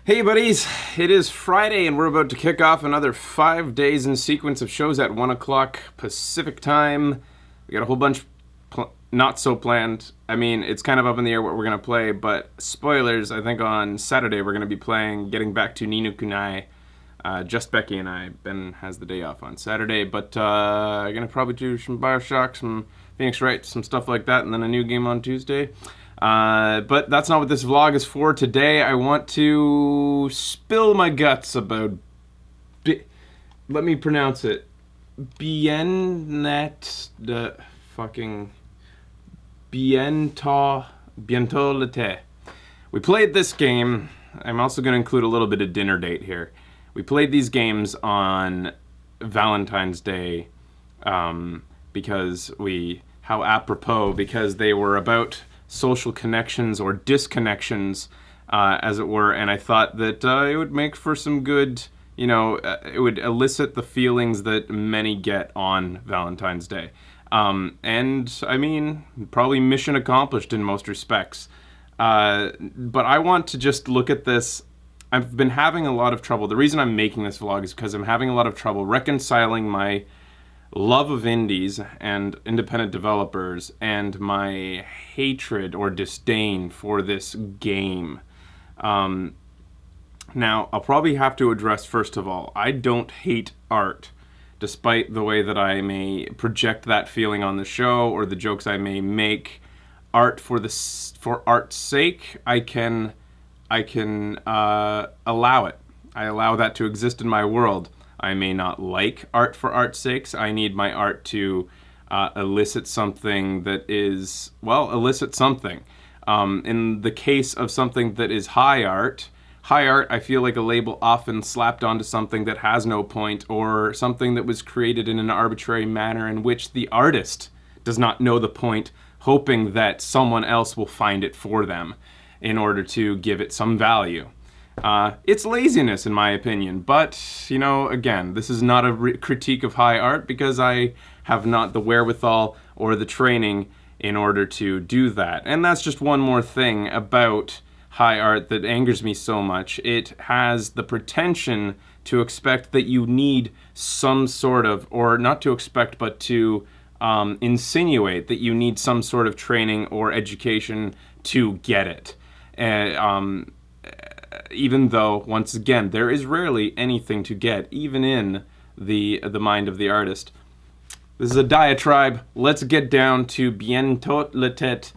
Hey buddies, it is Friday and we're about to kick off another 5 days in sequence of shows at 1 o'clock Pacific time. We got a whole bunch not so planned. I mean, it's kind of up in the air what we're going to play, but spoilers, I think on Saturday we're going to be playing Getting Back to Ni no Kunai. Just Becky and I. Ben has the day off on Saturday, but I'm going to probably do some Bioshock, some Phoenix Wright, some stuff like that, and then a new game on Tuesday. But that's not what this vlog is for. Today I want to spill my guts about let me pronounce it. Bientôt l'été. We played this game. I'm also going to include a little bit of dinner date here. We played these games on Valentine's Day because how apropos, because they were about social connections or disconnections, as it were, and I thought that it would make for some good, it would elicit the feelings that many get on Valentine's Day. And, I mean, probably mission accomplished in most respects. But I want to just look at this. I've been having a lot of trouble. The reason I'm making this vlog is because I'm having a lot of trouble reconciling my love of indies and independent developers and my hatred or disdain for this game. Now, I'll probably have to address, first of all, I don't hate art, despite the way that I may project that feeling on the show or the jokes I may make. Art for art's sake, I can allow it. I allow that to exist in my world. I may not like art for art's sakes. I need my art to elicit something that is, elicit something. In the case of something that is high art, I feel like a label often slapped onto something that has no point, or something that was created in an arbitrary manner in which the artist does not know the point, hoping that someone else will find it for them in order to give it some value. It's laziness, in my opinion, but, again, this is not a critique of high art because I have not the wherewithal or the training in order to do that. And that's just one more thing about high art that angers me so much. It has the pretension to expect that you need some sort of, or not to expect, but to insinuate that you need some sort of training or education to get it. Even though, once again, there is rarely anything to get, even in the mind of the artist. This is a diatribe. Let's get down to Bientôt l'été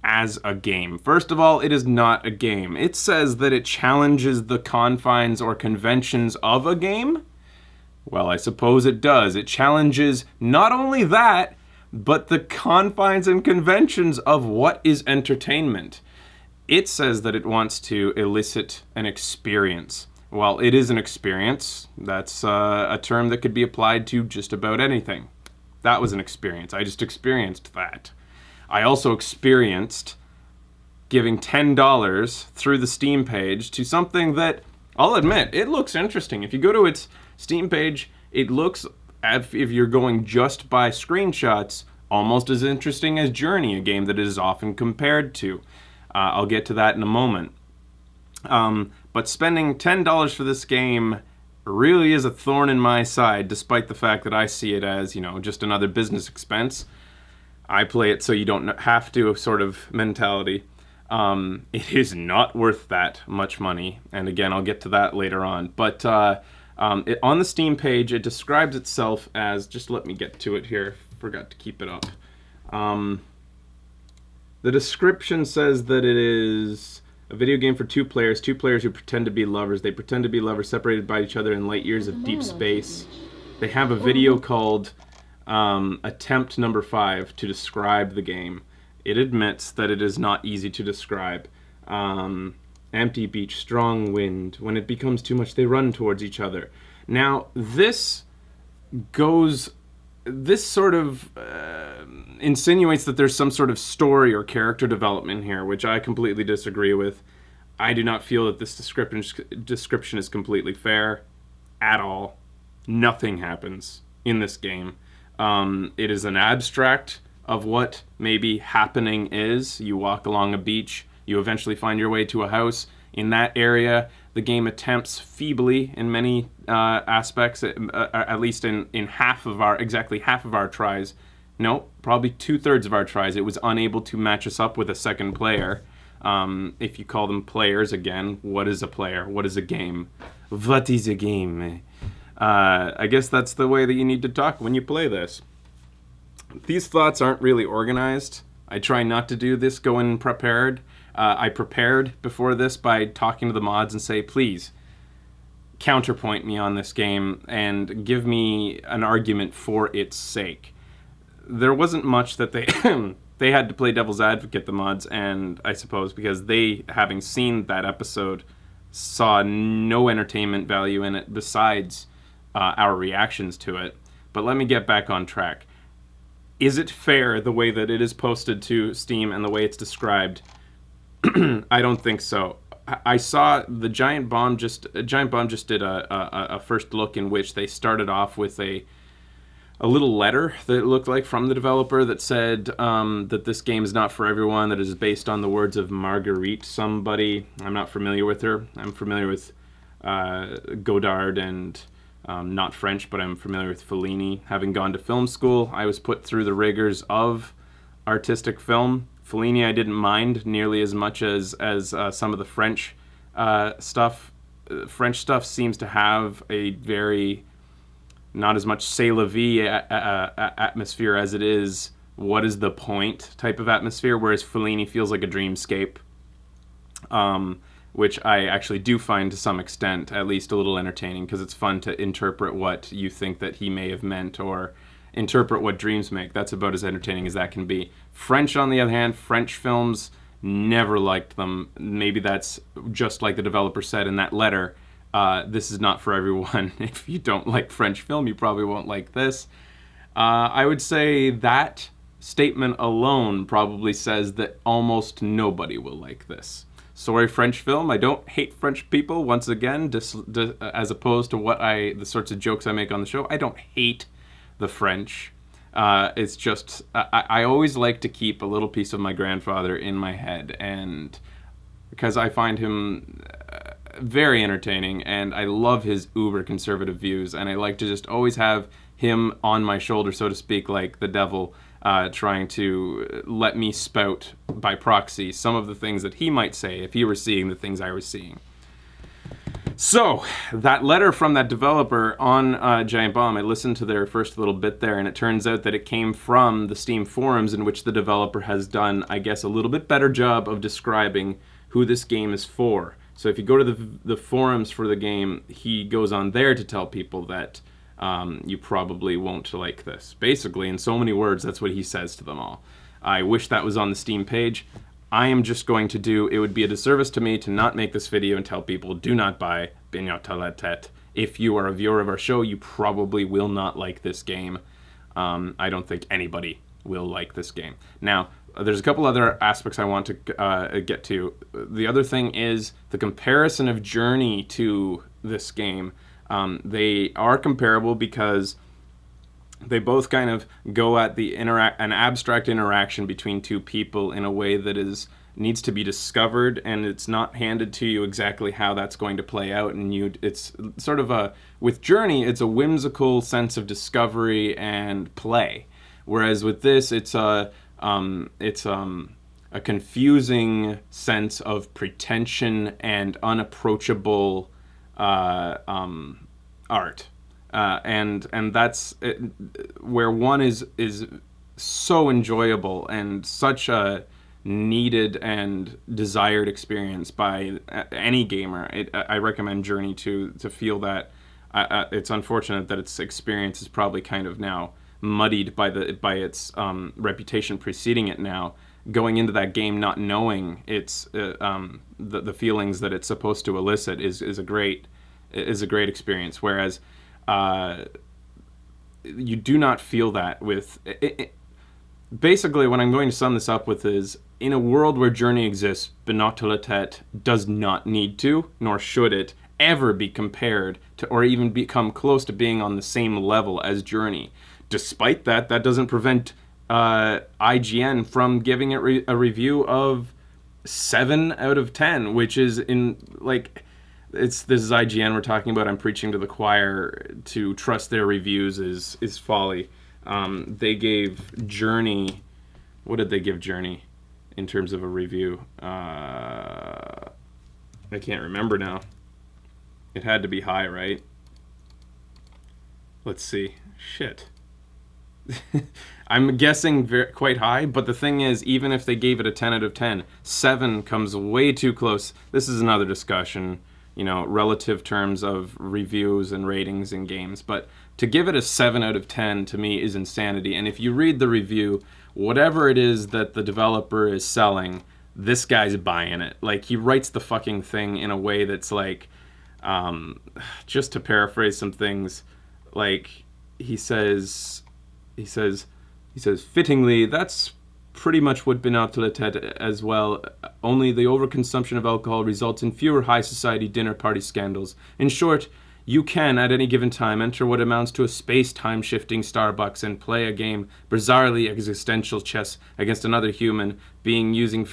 as a game. First of all, it is not a game. It says that it challenges the confines or conventions of a game. Well, I suppose it does. It challenges not only that, but the confines and conventions of what is entertainment. It says that it wants to elicit an experience. Well, it is an experience. That's a term that could be applied to just about anything. That was an experience. I just experienced that. I also experienced giving $10 through the Steam page to something that, I'll admit, it looks interesting. If you go to its Steam page, it looks, if you're going just by screenshots, almost as interesting as Journey, a game that it is often compared to. I'll get to that in a moment. But spending $10 for this game really is a thorn in my side, despite the fact that I see it as, just another business expense. I play it so you don't have to sort of mentality. It is not worth that much money. And again, I'll get to that later on. But on the Steam page, it describes itself as, just let me get to it here. Forgot to keep it up. The description says that it is a video game for two players who pretend to be lovers. They pretend to be lovers separated by each other in light years of deep space. They have a video called Attempt Number 5 to describe the game. It admits that it is not easy to describe. Empty beach, strong wind. When it becomes too much, they run towards each other. Now, this sort of insinuates that there's some sort of story or character development here, which I completely disagree with. I do not feel that this description is completely fair at all. Nothing happens in this game. It is an abstract of what maybe happening is. You walk along a beach, you eventually find your way to a house. In that area, The game attempts feebly in many aspects, at least in exactly half of our tries. No, probably 2/3 of our tries. It was unable to match us up with a second player. If you call them players again, what is a player? What is a game? What is a game? I guess that's the way that you need to talk when you play this. These thoughts aren't really organized. I try not to do this going prepared. I prepared before this by talking to the mods and say, please, counterpoint me on this game and give me an argument for its sake. There wasn't much that they they had to play devil's advocate, the mods, and I suppose because they, having seen that episode, saw no entertainment value in it besides our reactions to it. But let me get back on track. Is it fair the way that it is posted to Steam and the way it's described? I don't think so. I saw the Giant Bomb just did a first look in which they started off with a little letter that it looked like from the developer that said that this game is not for everyone, that it is based on the words of Marguerite somebody. I'm not familiar with her. I'm familiar with Godard and not French, but I'm familiar with Fellini. Having gone to film school, I was put through the rigors of artistic film. Fellini I didn't mind nearly as much as some of the French stuff. French stuff seems to have a very, not as much c'est la vie atmosphere as it is what is the point type of atmosphere, whereas Fellini feels like a dreamscape, which I actually do find to some extent at least a little entertaining, because it's fun to interpret what you think that he may have meant, or interpret what dreams make. That's about as entertaining as that can be. French, on the other hand, French films, never liked them. Maybe that's just like the developer said in that letter. This is not for everyone. If you don't like French film, you probably won't like this. I would say that statement alone probably says that almost nobody will like this. Sorry, French film. I don't hate French people. Once again, as opposed to the sorts of jokes I make on the show, I don't hate the French. It's just I always like to keep a little piece of my grandfather in my head, and because I find him very entertaining, and I love his uber conservative views, and I like to just always have him on my shoulder, so to speak, like the devil, trying to let me spout by proxy some of the things that he might say if he were seeing the things I was seeing. So, that letter from that developer on Giant Bomb, I listened to their first little bit there, and it turns out that it came from the Steam forums, in which the developer has done, I guess, a little bit better job of describing who this game is for. So if you go to the forums for the game, he goes on there to tell people that you probably won't like this. Basically, in so many words, that's what he says to them all. I wish that was on the Steam page. I am just going to it would be a disservice to me to not make this video and tell people, do not buy Bientôt. If you are a viewer of our show, you probably will not like this game. I don't think anybody will like this game. Now, there's a couple other aspects I want to get to. The other thing is the comparison of Journey to this game. They are comparable because they both kind of go at an abstract interaction between two people in a way that needs to be discovered, and it's not handed to you exactly how that's going to play out. And it's sort of with Journey, it's a whimsical sense of discovery and play, whereas with this, it's a confusing sense of pretension and unapproachable art. And that's where one is so enjoyable and such a needed and desired experience by any gamer. I recommend Journey to feel that. It's unfortunate that its experience is probably kind of now muddied by its reputation preceding it now. Going into that game not knowing its the feelings that it's supposed to elicit is a great experience. Whereas you do not feel that with it. Basically, what I'm going to sum this up with is, in a world where Journey exists, Bientôt does not need to, nor should it, ever be compared to, or even become close to being on the same level as Journey. Despite that doesn't prevent IGN from giving it a review of 7 out of 10, which is this is IGN we're talking about. I'm preaching to the choir. To trust their reviews is folly. They gave Journey. What did they give Journey in terms of a review? I can't remember now. It had to be high, right? Let's see. Shit. I'm guessing quite high, but the thing is, even if they gave it a 10 out of 10, 7 comes way too close. This is another discussion, relative terms of reviews and ratings in games. But to give it a 7 out of 10 to me is insanity. And if you read the review, whatever it is that the developer is selling, this guy's buying it. Like, he writes the fucking thing in a way that's like, just to paraphrase some things, like, he says, fittingly, that's pretty much what Bientôt as well. Only the overconsumption of alcohol results in fewer high society dinner party scandals. In short, you can, at any given time, enter what amounts to a space-time shifting Starbucks and play a game, bizarrely existential chess against another human being using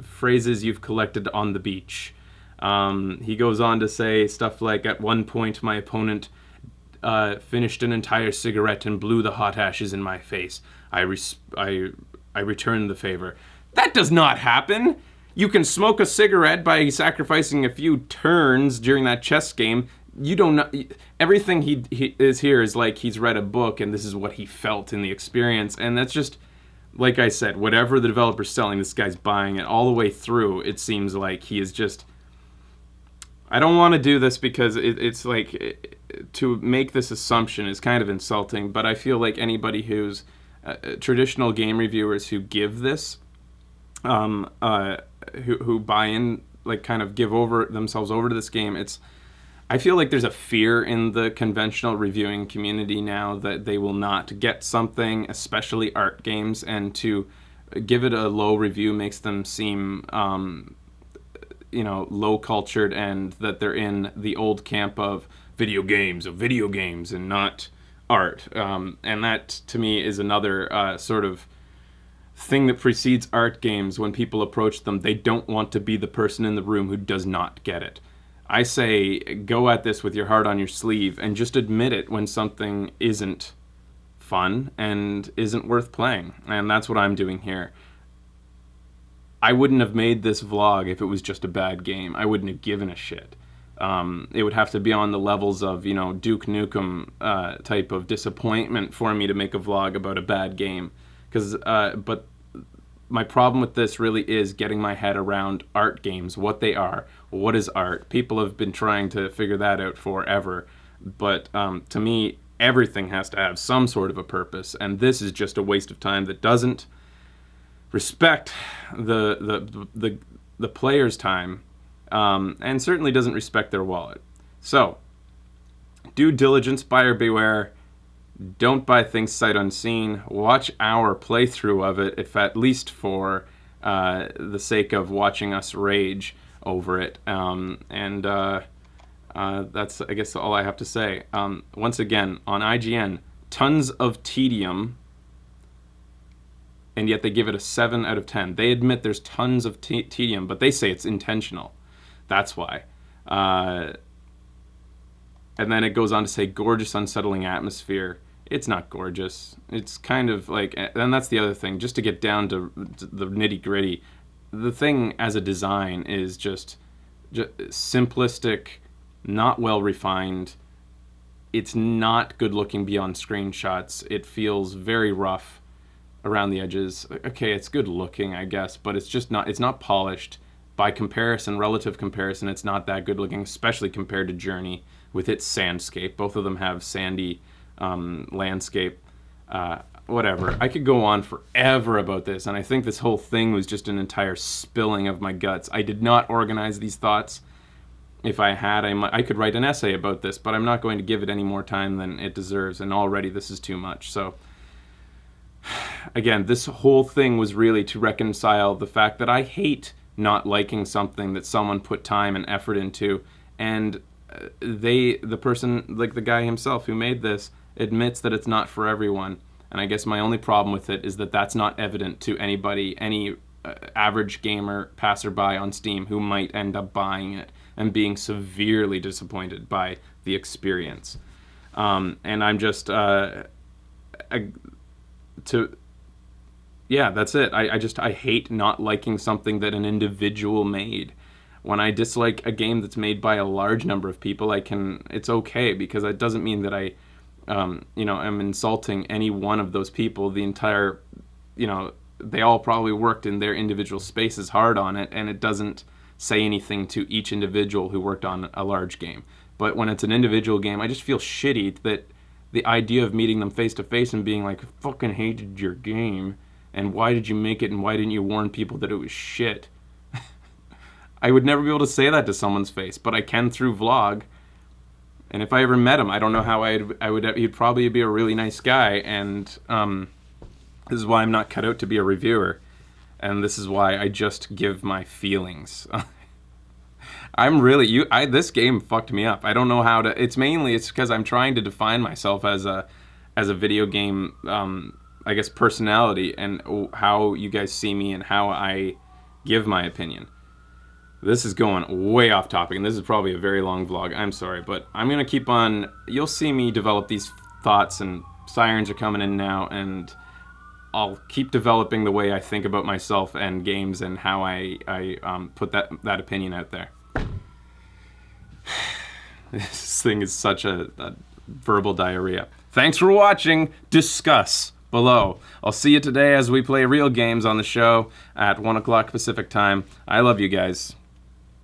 phrases you've collected on the beach. He goes on to say stuff like, at one point, my opponent finished an entire cigarette and blew the hot ashes in my face. I returned the favor. That does not happen. You can smoke a cigarette by sacrificing a few turns during that chess game. You don't know. Everything he is here is like he's read a book and this is what he felt in the experience. And that's just, like I said, whatever the developer's selling, this guy's buying it all the way through. It seems like he is just... I don't want to do this because it's like... to make this assumption is kind of insulting, but I feel like anybody who's traditional game reviewers who give this, who buy in, like kind of give over themselves over to this game, I feel like there's a fear in the conventional reviewing community now that they will not get something, especially art games, and to give it a low review makes them seem, low cultured, and that they're in the old camp of video games and not art. And that, to me, is another sort of thing that precedes art games. When people approach them, they don't want to be the person in the room who does not get it. I say, go at this with your heart on your sleeve and just admit it when something isn't fun and isn't worth playing. And that's what I'm doing here. I wouldn't have made this vlog if it was just a bad game. I wouldn't have given a shit. It would have to be on the levels of, Duke Nukem type of disappointment for me to make a vlog about a bad game. But my problem with this really is getting my head around art games, what they are, what is art. People have been trying to figure that out forever. But to me, everything has to have some sort of a purpose, and this is just a waste of time that doesn't respect the player's time. And certainly doesn't respect their wallet. So, due diligence, buyer beware. Don't buy things sight unseen. Watch our playthrough of it, if at least for the sake of watching us rage over it. That's, I guess, all I have to say. Once again, on IGN, tons of tedium, and yet they give it a 7 out of 10. They admit there's tons of tedium, but they say it's intentional. That's why. And then it goes on to say, gorgeous, unsettling atmosphere. It's not gorgeous. It's kind of like, and that's the other thing, just to get down to the nitty gritty. The thing as a design is just simplistic, not well refined. It's not good looking beyond screenshots. It feels very rough around the edges. Okay, it's good looking, I guess, but it's just not, it's not polished. By comparison, relative comparison, it's not that good looking, especially compared to Journey with its sandscape. Both of them have sandy landscape. Whatever. I could go on forever about this, and I think this whole thing was just an entire spilling of my guts. I did not organize these thoughts. If I had, I could write an essay about this, but I'm not going to give it any more time than it deserves, and already this is too much. So, again, this whole thing was really to reconcile the fact that I hate not liking something that someone put time and effort into, and the person, like the guy himself who made this, admits that it's not for everyone. And I guess my only problem with it is that that's not evident to anybody, any average gamer passerby on Steam who might end up buying it. and being severely disappointed by the experience. And I'm just yeah, that's it. I hate not liking something that an individual made. When I dislike a game that's made by a large number of people, it's okay, because it doesn't mean that I am insulting any one of those people. The entire, they all probably worked in their individual spaces hard on it, and it doesn't say anything to each individual who worked on a large game. But when it's an individual game, I just feel shitty that the idea of meeting them face to face and being like, fucking hated your game, and why did you make it, and why didn't you warn people that it was shit? I would never be able to say that to someone's face, but I can through vlog. And if I ever met him, I don't know how I would. He'd probably be a really nice guy, and this is why I'm not cut out to be a reviewer, and this is why I just give my feelings. This game fucked me up. I don't know how to. It's because I'm trying to define myself as a video game, I guess, personality, and how you guys see me and how I give my opinion. This is going way off topic, and this is probably a very long vlog. I'm sorry, but I'm going to keep on. You'll see me develop these thoughts, and sirens are coming in now, and I'll keep developing the way I think about myself and games and how I put that opinion out there. This thing is such a verbal diarrhea. Thanks for watching. Discuss below. I'll see you today as we play real games on the show at 1 o'clock Pacific time. I love you guys.